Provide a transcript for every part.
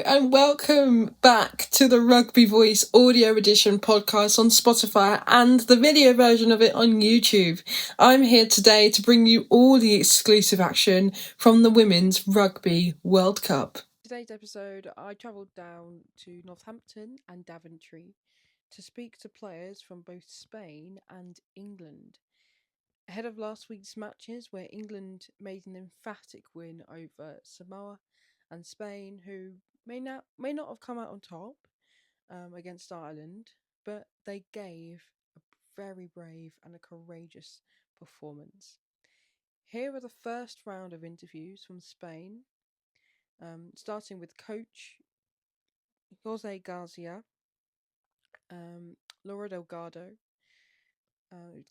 and welcome back to the Rugby Voice audio edition podcast on Spotify and the video version of it on YouTube. I'm here today to bring you all the exclusive action from the Women's Rugby World Cup. Today's episode, I travelled down to Northampton and Daventry to speak to players from both Spain and England. Ahead of last week's matches, where England made an emphatic win over Samoa and Spain, who may not have come out on top against Ireland, but they gave a very brave and a courageous performance. Here are the first round of interviews from Spain, starting with coach Jose Garcia, Laura Delgado,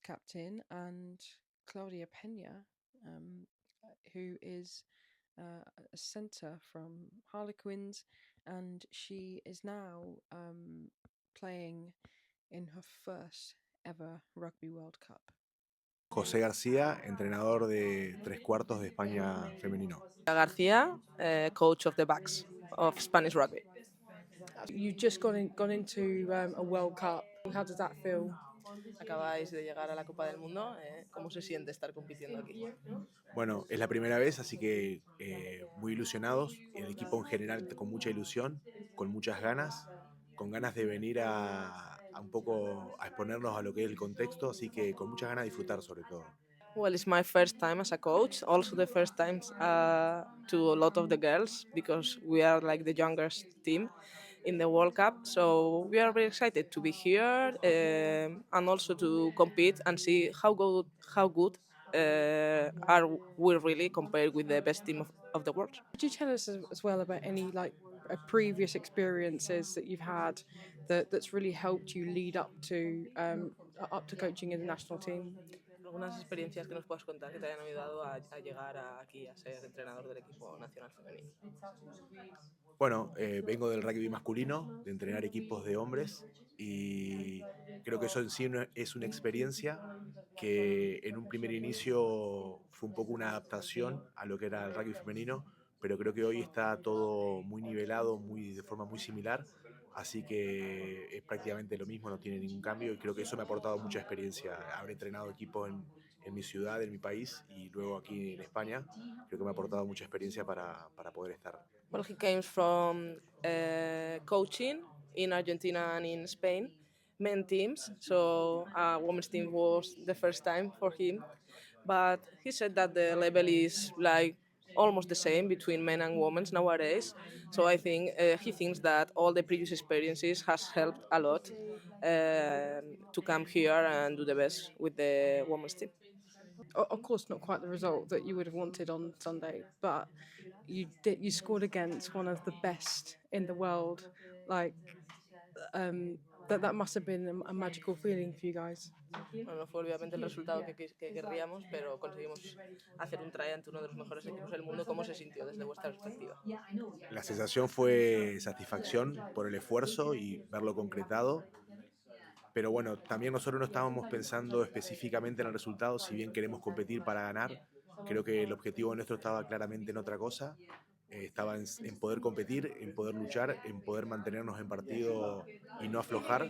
captain, and Claudia Peña, who is a centre from Harlequins, and she is now playing in her first ever Rugby World Cup. José García, entrenador de 3/4 de España femenino. García, coach of the backs of Spanish rugby. You've just gone into a World Cup. How does that feel? Acabáis de llegar a la Copa del Mundo. ¿Cómo se siente estar compitiendo aquí? Bueno, es la primera vez, así que muy ilusionados. El equipo en general con mucha ilusión, con muchas ganas, con ganas de venir a un poco a exponernos a lo que es el contexto, así que con muchas ganas de disfrutar sobre todo. Well, it's my first time as a coach. Also the first time to a lot of the girls because we are like the youngest team in the World Cup. So we are very excited to be here and also to compete and see how good are we really compared with the best team of the world. Could you tell us as well about any previous experiences that you've had that's really helped you lead up to coaching in the national team? Algunas experiencias que nos puedas contar que te hayan ayudado a llegar aquí a ser entrenador del equipo nacional femenino. Bueno, vengo del rugby masculino, de entrenar equipos de hombres, y creo que eso en sí es una experiencia que en un primer inicio fue un poco una adaptación a lo que era el rugby femenino, pero creo que hoy está todo muy nivelado, de forma muy similar, así que es prácticamente lo mismo, no tiene ningún cambio, y creo que eso me ha aportado mucha experiencia, haber entrenado equipos en mi ciudad, en mi país, y luego aquí en España, creo que me ha aportado mucha experiencia para poder estar. Well, he came from coaching in Argentina and in Spain, men teams. So women's team was the first time for him. But he said that the level is like almost the same between men and women nowadays. So I think he thinks that all the previous experiences has helped a lot to come here and do the best with the women's team. Of course, not quite the result that you would have wanted on Sunday, but you scored against one of the best in the world. That must have been a magical feeling for you guys. Bueno, no fue obviamente el resultado que querríamos, pero conseguimos hacer un try ante uno de los mejores equipos del mundo. ¿Cómo se sintió desde vuestra perspectiva? La sensación fue satisfacción por el esfuerzo y verlo concretado. Pero bueno, también nosotros no estábamos pensando específicamente en el resultado, si bien queremos competir para ganar, creo que el objetivo nuestro estaba claramente en otra cosa, estaba en poder competir, en poder luchar, en poder mantenernos en partido y no aflojar,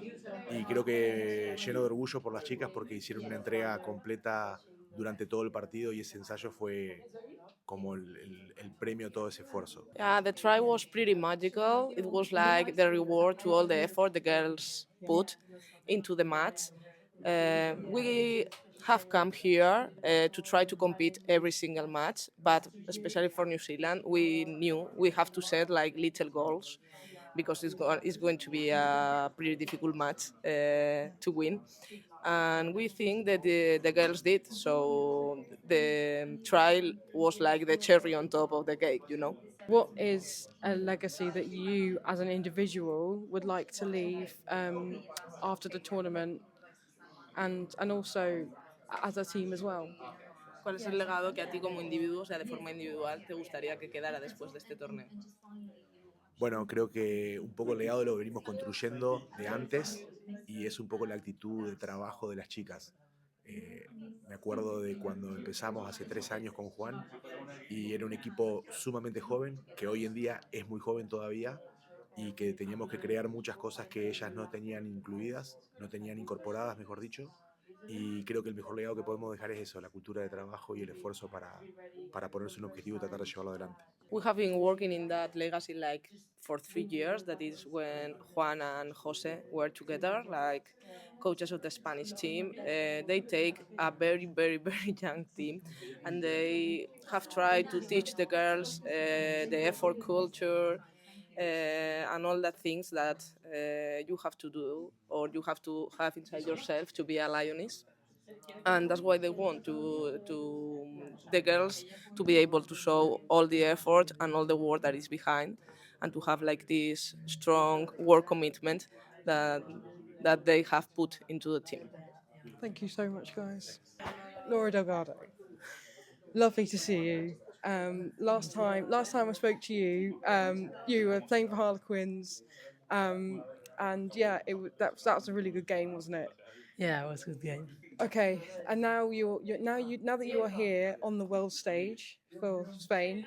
y creo que lleno de orgullo por las chicas porque hicieron una entrega completa durante todo el partido y ese ensayo fue como el premio a todo ese esfuerzo. Yeah, the try was pretty magical. It was like the reward to all the effort the girls put into the match. We have come here to try to compete every single match, but especially for New Zealand, we knew we have to set like little goals because it's going to be a pretty difficult match to win. And we think that the girls did. So the trial was like the cherry on top of the cake, you know. What is a legacy that you, as an individual, would like to leave after the tournament, and also as a team as well? ¿Cuál es el legado que a ti como individuo, o sea, de forma individual, te gustaría que quedara después de este torneo? Bueno, creo que un poco el legado lo venimos construyendo de antes y es un poco la actitud de trabajo de las chicas. Me acuerdo de cuando empezamos hace 3 años con Juan y era un equipo sumamente joven, que hoy en día es muy joven todavía, y que teníamos que crear muchas cosas que ellas no tenían incluidas, no tenían incorporadas, mejor dicho. Y creo que el mejor legado que podemos dejar es eso, la cultura de trabajo y el esfuerzo para ponerse un objetivo y tratar de llevarlo adelante. We have been working in that legacy like for 3 years. That is when Juan and Jose were together, like coaches of the Spanish team. They take a very, very, very young team, and they have tried to teach the girls the effort culture and all the things that you have to do or you have to have inside yourself to be a lioness. And that's why they want to the girls to be able to show all the effort and all the work that is behind, and to have like this strong work commitment that they have put into the team. Thank you so much, guys. Laura Delgado, lovely to see you. Last time I spoke to you, you were playing for Harlequins, and yeah, that was a really good game, wasn't it? Yeah, it was a good game. Okay, and now now that you are here on the world stage for Spain,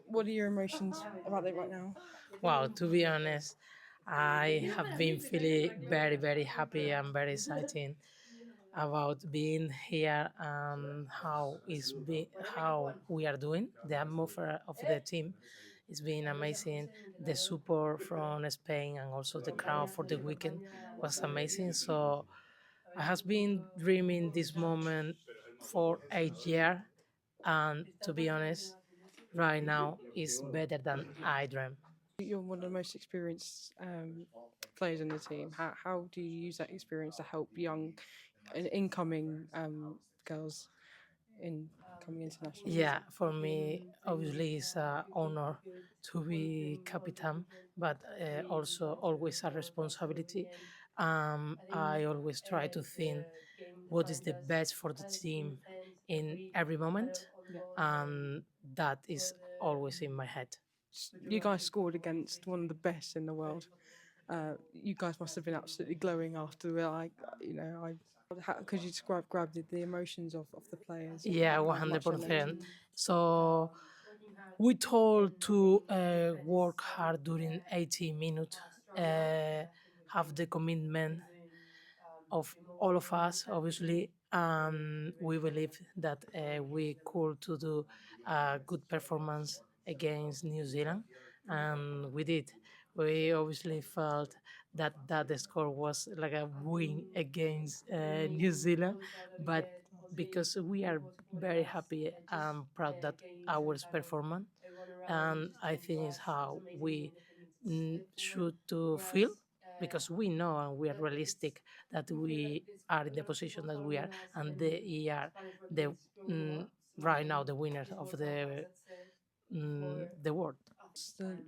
what are your emotions about it right now? Wow, to be honest, I have been feeling very, very happy and very exciting about being here and how we are doing. The atmosphere of the team is being amazing. The support from Spain and also the crowd for the weekend was amazing. So I have been dreaming this moment for 8 years, and to be honest, right now is better than I dreamed. You're one of the most experienced players in the team. How do you use that experience to help young and incoming girls in coming international? Yeah, for me, obviously, it's an honor to be captain, but also always a responsibility. I always try to think what is the best for the team in every moment, and that is always in my head. You guys scored against one of the best in the world. You guys must have been absolutely glowing after, like, could you describe the emotions of the players? And Yeah, how much they meant to 100%. you? So we told to work hard during 80 minutes, have the commitment of all of us, obviously, and we believe that we could to do a good performance against New Zealand, and we did. We obviously felt that the score was like a win against New Zealand, but because we are very happy and proud that our performance, and I think is how we should to feel, because we know and we are realistic that we are in the position that we are, and they are the right now the winners of the world.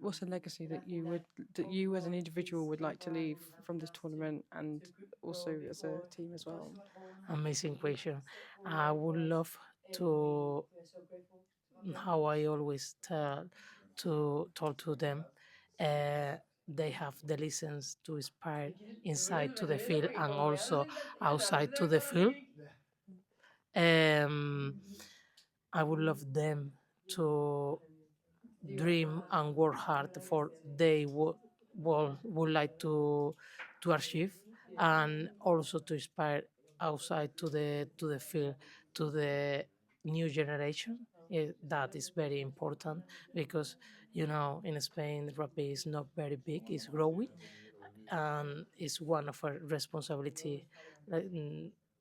What's the legacy that you as an individual would like to leave from this tournament, and also as a team as well? Amazing question. I would love to, how I always tell to talk to them. Uh, they have the license to inspire inside to the field and also outside to the field. Um, I would love them to dream and work hard for they would like to achieve, and also to inspire outside to the field, to the new generation. That is very important because in Spain rugby is not very big, it's growing, and it's one of our responsibility, like,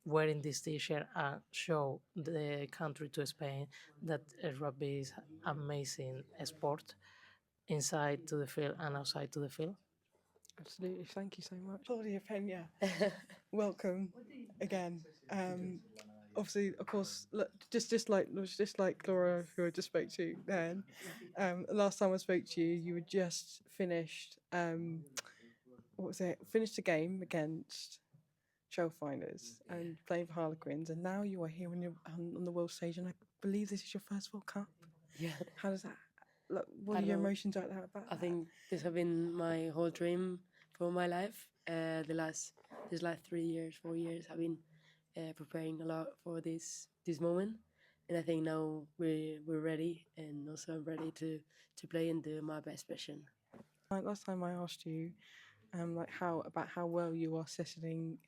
wearing this t-shirt and show the country to Spain that rugby is amazing sport inside to the field and outside to the field. Absolutely, thank you so much, Claudia Peña. Welcome again. Obviously, of course, just like Laura, who I just spoke to. Then, last time I spoke to you, you had just finished. What was it? Finished a game against Trailfinders and playing for Harlequins, and now you are here on the world stage, and I believe this is your first World Cup. Yeah, How does that? Look, what I are don't your know. emotions about that? I think this has been my whole dream for my life. These last 3 years, 4 years, I've been preparing a lot for this moment, and I think now we're ready, and also I'm ready to play and do my best version. Like last time I asked you, like how well you are settling,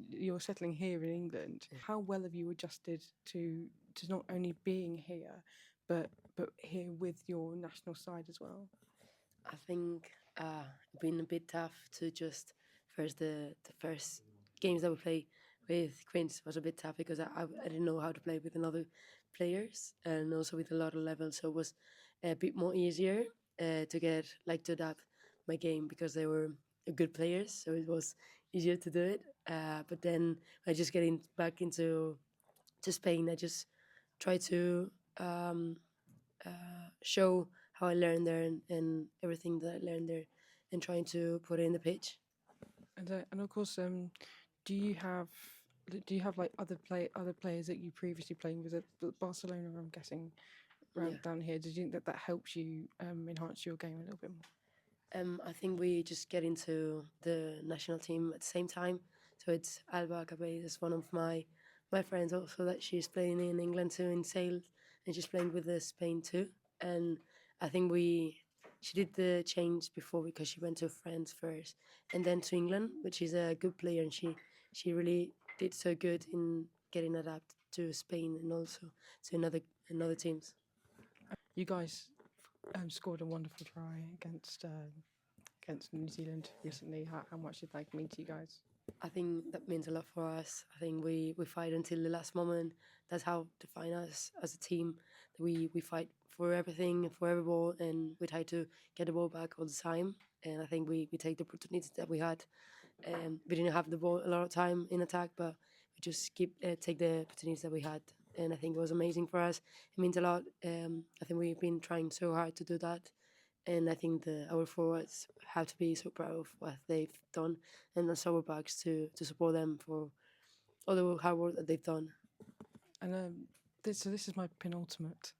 you're settling here in England. How well have you adjusted to not only being here, but here with your national side as well? I think it's been a bit tough to just the first games that we play with Queens was a bit tough because I didn't know how to play with another players and also with a lot of levels, so it was a bit more easier to get to adapt my game because they were good players, so it was easier to do it. But then I just getting back into Spain, I just try to show how I learned there and everything that I learned there, and trying to put it in the pitch. And of course, do you have like other players that you previously played with at Barcelona? I'm guessing around down here. Did you think that helps you enhance your game a little bit more? I think we just get into the national team at the same time. So it's Alba Kabeya is one of my friends also that she's playing in England too in sales, and she's playing with the Spain too. And I think she did the change before because she went to France first and then to England, but she's a good player and she really did so good in getting adapted to Spain and also to another teams. You guys scored a wonderful try against New Zealand recently. How much did that mean to you guys? I think that means a lot for us. I think we fight until the last moment. That's how define us as a team. We fight for everything, for every ball, and we try to get the ball back all the time. And I think we take the opportunities that we had. We didn't have the ball a lot of time in attack, but we just take the opportunities that we had. And I think it was amazing for us. It means a lot. I think we've been trying so hard to do that, and I think our forwards have to be so proud of what they've done, and also our backs to support them for all the hard work that they've done. And this is my penultimate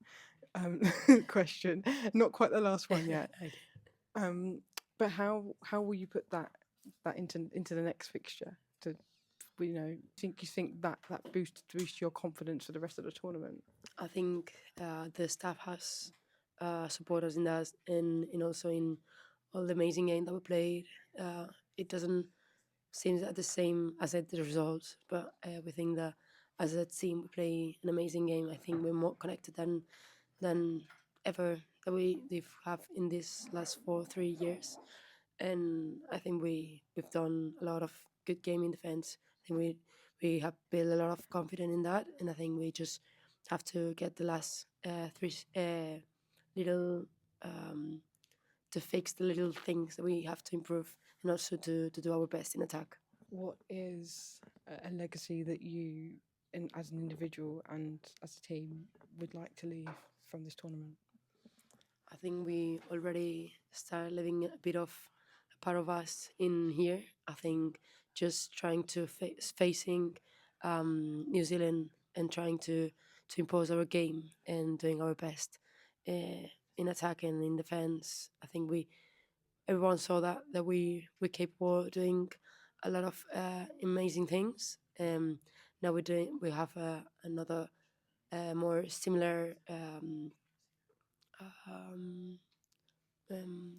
question. Not quite the last one yet. Okay. But how will you put that into the next fixture? To you think that boost your confidence for the rest of the tournament? I think the staff has supported us in that, and also in all the amazing game that we played. It doesn't seem the same as the results, but we think that as a team we play an amazing game. I think we're more connected than ever that we've have in these last 3 years, and I think we've done a lot of good game in defense. I think we have built a lot of confidence in that, and I think we just have to get the last three little to fix the little things that we have to improve, and also to do our best in attack. What is a legacy that you, as an individual and as a team, would like to leave from this tournament? I think we already start leaving a bit of a part of us in here. I think just trying to facing New Zealand and trying to impose our game and doing our best in attack and in defense. I think everyone saw that we were capable of doing a lot of amazing things. Now we have another more similar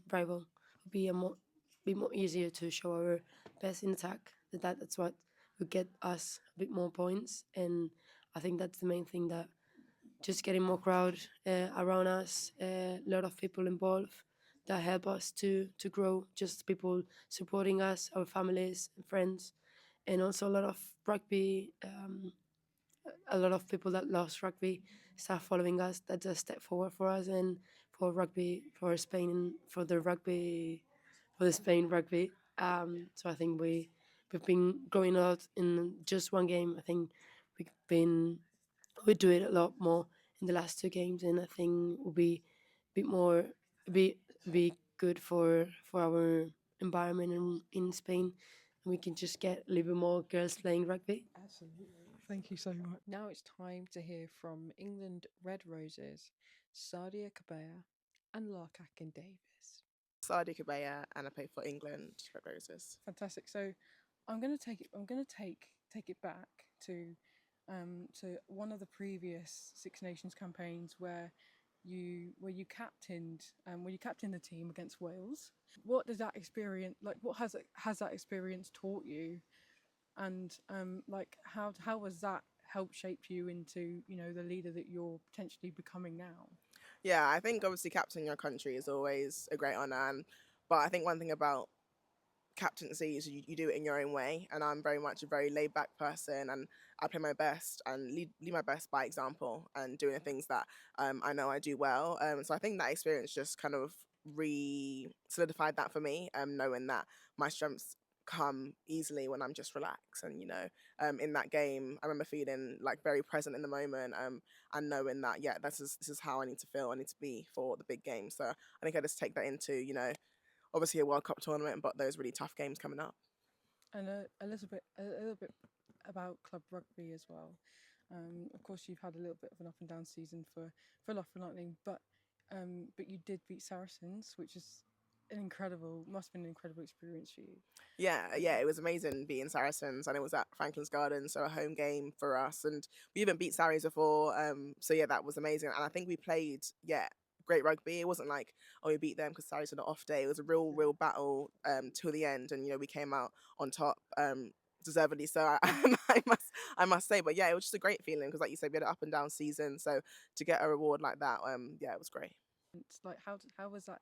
rival. Would be more easier to show our best in attack. That's what would get us a bit more points, and I think that's the main thing, that just getting more crowd around us, a lot of people involved that help us to grow, just people supporting us, our families and friends, and also a lot of rugby, a lot of people that loves rugby start following us. That's a step forward for us and for rugby, for Spain, for the Spain rugby. So I think we've been growing a lot in just one game. I think we do it a lot more in the last 2 games, and I think will be a bit more be good for our environment in Spain, and we can just get a little bit more girls playing rugby. Absolutely. Thank you so much. Now it's time to hear from England Red Roses, Sadia Kabeya and Laura Davis. Sadia Kabeya, and I play for England Red Roses. Fantastic. So I'm going to take it back to one of the previous Six Nations campaigns where you captained the team against Wales. What does that experience what has that experience taught you, and how has that helped shape you into the leader that you're potentially becoming now? Yeah, I think obviously captaining your country is always a great honour, but I think one thing about captaincy is you do it in your own way, and I'm very much a very laid back person, and I play my best and lead my best by example and doing the things that I know I do well. So I think that experience just kind of solidified that for me, knowing that my strengths come easily when I'm just relaxed. And in that game I remember feeling like very present in the moment, and knowing that this is how I need to feel, I need to be for the big game. So I think I just take that into obviously a World Cup tournament, but those really tough games coming up. And a little bit about club rugby as well. Of course, you've had a little bit of an up and down season for Loughborough Lightning, but you did beat Saracens, which is must have been an incredible experience for you. Yeah, it was amazing beating Saracens, and it was at Franklin's Garden, so a home game for us, and we even beat Sarries before. So yeah, that was amazing, and I think we played great rugby. It wasn't like, oh, we beat them because Sarries had an off day. It was a real battle till the end, and we came out on top. Deservedly so, I must say. But yeah, it was just a great feeling because, like you said, we had an up and down season. So to get a reward like that, it was great. It's like how has that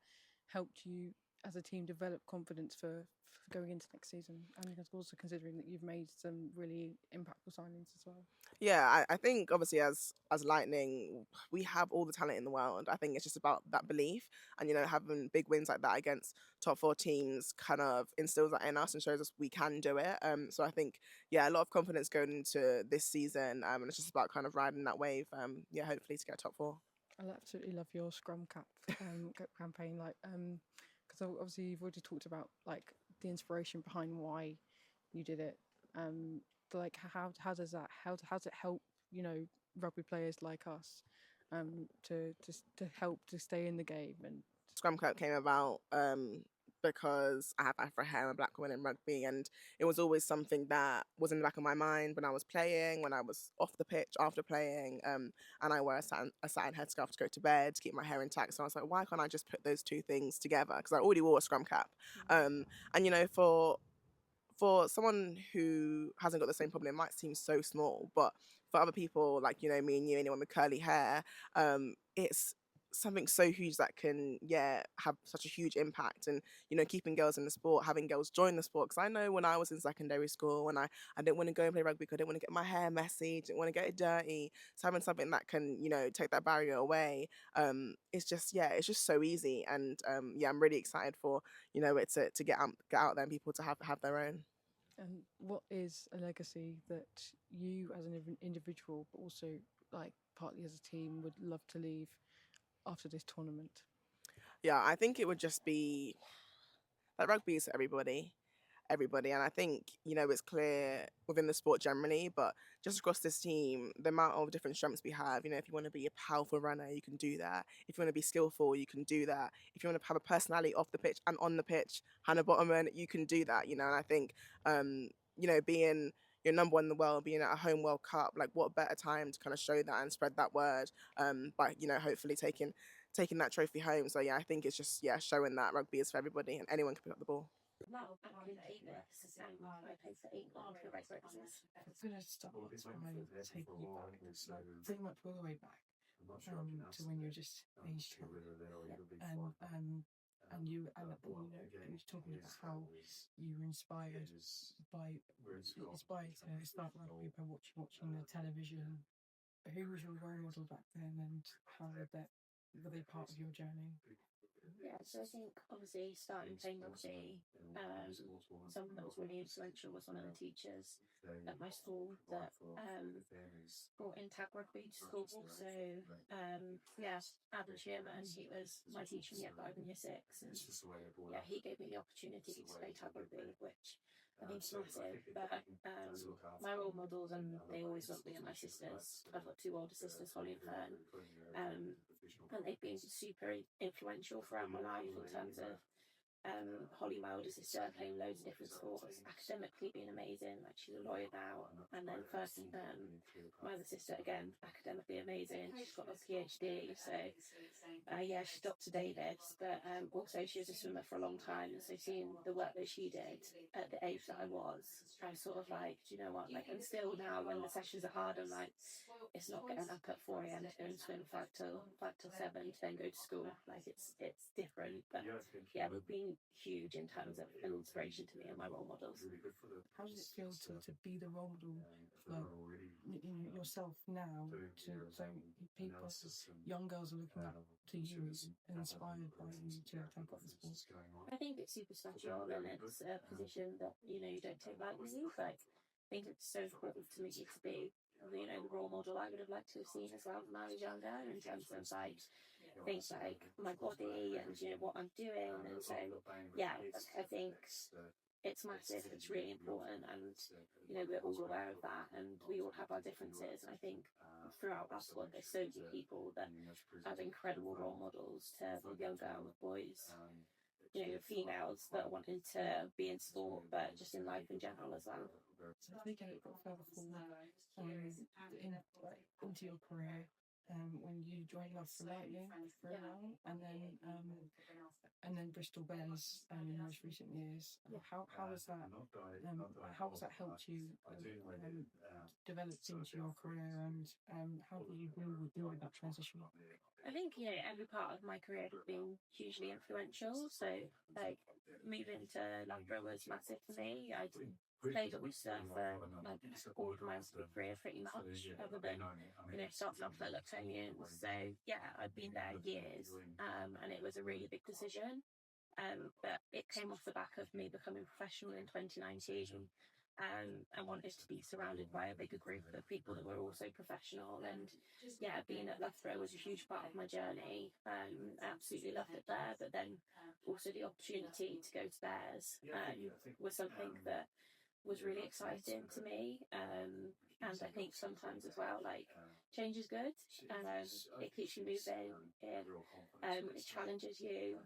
helped you as a team develop confidence for going into next season, and also considering that you've made some really impactful signings as well? Yeah, I think obviously as Lightning, we have all the talent in the world. I think it's just about that belief, and having big wins like that against top 4 teams kind of instills that in us and shows us we can do it. So I think a lot of confidence going into this season, and it's just about kind of riding that wave. Hopefully to get top 4. I absolutely love your scrum cap campaign, because obviously you've already talked about the inspiration behind why you did it. How does it help rugby players like us to help to stay in the game? And Scrum Club came about because I have Afro hair, I'm a black woman in rugby, and it was always something that was in the back of my mind when I was playing, when I was off the pitch after playing, and I wear a satin headscarf to go to bed to keep my hair intact. So I was like, why can't I just put those two things together? Because I already wore a scrum cap, and for someone who hasn't got the same problem, it might seem so small, but for other people like me and you, anyone with curly hair, it's something so huge that can have such a huge impact. And keeping girls in the sport, having girls join the sport, because I know when I was in secondary school, when I didn't want to go and play rugby because I didn't want to get my hair messy, didn't want to get it dirty, so having something that can take that barrier away, it's just so easy. And I'm really excited for it to get out there and people to have their own. And what is a legacy that you as an individual, but also partly as a team, would love to leave after this tournament? Yeah, I think it would just be that rugby is everybody, and I think it's clear within the sport generally, but just across this team, the amount of different strengths we have. If you want to be a powerful runner, you can do that. If you want to be skillful, you can do that. If you want to have a personality off the pitch and on the pitch, Hannah Bottoman, you can do that. And I think being your number 1 in the world, being at a home World Cup, like what better time to kind of show that and spread that word, by hopefully taking that trophy home. So I think it's just showing that rugby is for everybody and anyone can pick up the ball. I'm I play for England for Red Roses. I'm going to start by taking you back, pretty much all the way back to when you were just age 12. And you were talking about how you were inspired to start rugby by watching the television. Who was your role model back then, and how were they part of your journey? Yeah, so I think obviously starting playing rugby, someone that was really influential was one of the teachers at my school that brought in tag rugby to school. So Adam Shearman, he was my teacher in year 5 and year 6, and he gave me the opportunity to play tag rugby, which I think is massive. But my role models, and they always will be, are my sisters. I've got 2 older sisters, Holly and Fern, and they've been super influential throughout my life in terms of Holly, my older sister, playing loads of different sports, academically being amazing, like she's a lawyer now. And then my other sister, again, academically amazing, she's got a PhD, so yeah, she's Dr. Davis, but also she was a swimmer for a long time, and so seeing the work that she did at the age that I was sort of like, do you know what, like, and still now when the sessions are hard, I'm like, it's not getting up at 4 a.m. to go and swim 5 till 7 to then go to school. Like it's different, but yeah, we've been huge in terms of an inspiration to me and my role models. How does it feel to be the role model for yourself now? So people, young girls are looking up to you and inspired by you to take up the sport. I think it's super special, and it's a position that you don't take lightly. Like, I think it's so important to me to be the role model I would have liked to have seen as well when I was younger, in terms of like things like my body and what I'm doing. And so yeah, I think it's massive, it's really important, and we're all aware of that, and we all have our differences. And I think throughout our squad there's so many people that are incredible role models to young girls, boys, females that are wanting to be in sport, but just in life in general as well. So if they get a bit further forward into your career, when you joined Love Lightning for a while, and then Bristol Bears in the most recent years, how has that helped you develop into your career, and how do you deal with that transition? I think every part of my career has been hugely influential. So like moving to Loughborough was massive for me. I played at Worcester for like all of my career pretty much, other than starting off at Luxonians. So yeah, I've been there years, and it was a really big decision. But it came off the back of me becoming professional in 2019. And wanted to be surrounded by a bigger group of people that were also professional. And yeah, being at Loughborough was a huge part of my journey. I absolutely loved it there, but then also the opportunity to go to Bears was something that was really exciting to me. And I think sometimes as well, like, change is good. It keeps you moving. It challenges you.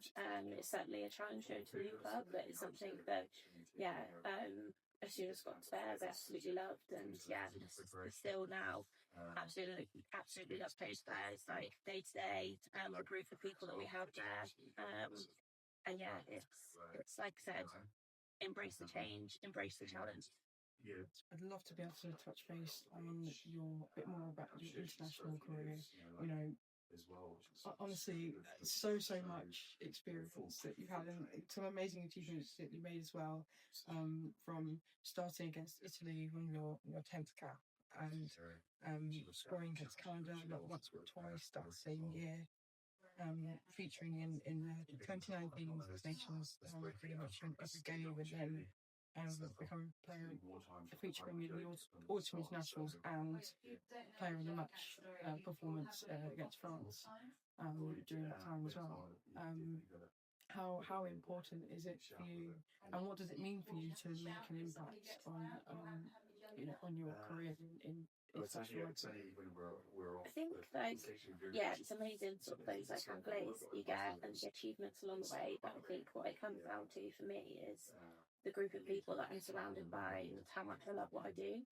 It's certainly a challenge going to a new club, but it's something that, yeah, as soon as I got to Bears, I absolutely loved. And yeah, still now, absolutely love playing Bears, like day to day, a group of people that we have there. And yeah, it's like I said, embrace the change, embrace the challenge. I'd love to be able to touch base on a bit more about your international career. Honestly, so much experience that you've had, and some amazing achievements that you made as well. From starting against Italy when your 10th cap, and scoring against Canada not once but twice that same year. Featuring in the 2019 Six Nations, pretty much in every game, and then becoming player, featuring in the autumn internationals and player of the match performance against France during that time as well. How important is it for you, and what does it mean for you to make an impact on your career in international rugby? I think it's amazing sort of those like accolades that you get and the achievements along the way, but I think what it comes down to for me is the group of people that I'm surrounded by and how much I love what I do.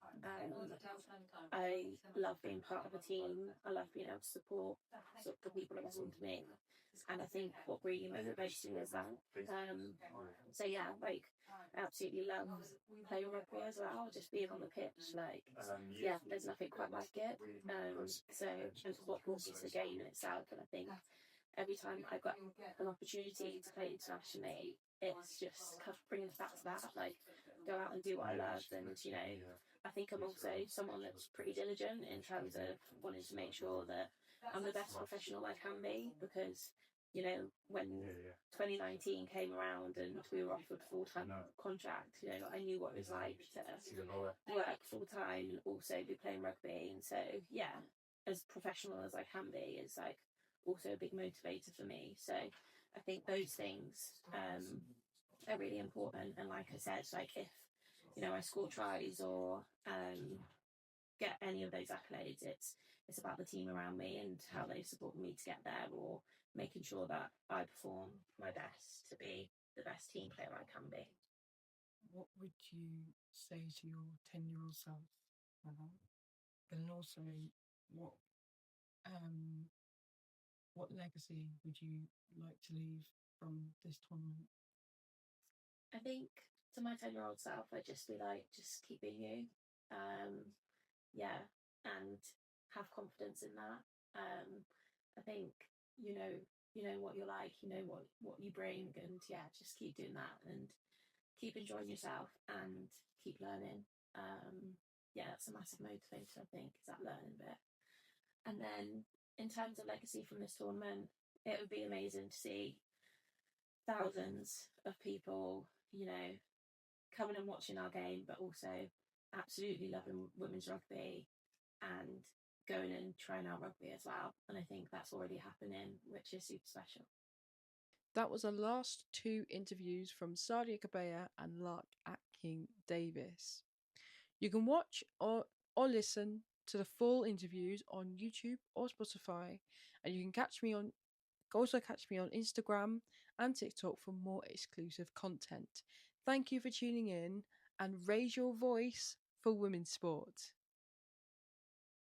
I love being part of a team. I love being able to support the people around me. And I think what really motivates me is that. So yeah, like, I absolutely love playing rugby as well, just being on the pitch. Like, yeah, there's nothing quite like it. So, and what brought me to the game in itself. And I think every time I got an opportunity to play internationally, it's just kind of bringing us back to that, like, go out and do what I love. And I think I'm also someone that's pretty diligent in terms of wanting to make sure that I'm the best professional I can be, because when 2019 came around and we were offered full-time contract, I knew what it was like to work full-time and also be playing rugby. And so yeah, as professional as I can be is like also a big motivator for me. So I think those things are really important. And like I said, like, if I score tries or get any of those accolades, it's about the team around me and how they support me to get there, or making sure that I perform my best to be the best team player I can be. What would you say to your 10-year-old self? And also, what legacy would you like to leave from this tournament? I think to my 10-year-old self, I'd just be like, just keep being you. Yeah, and have confidence in that. I think you know what you're like, you know what you bring, and yeah, just keep doing that and keep enjoying yourself and keep learning. Yeah, that's a massive motivator, I think, is that learning bit. And then in terms of legacy from this tournament, it would be amazing to see thousands of people, coming and watching our game, but also absolutely loving women's rugby and going and trying out rugby as well. And I think that's already happening, which is super special. That was the last two interviews from Sadia Kabeya and Lark Atkin-Davis. You can watch or listen to the full interviews on YouTube or Spotify, and you can also catch me on Instagram and TikTok for more exclusive content. Thank you for tuning in, and raise your voice for women's sport.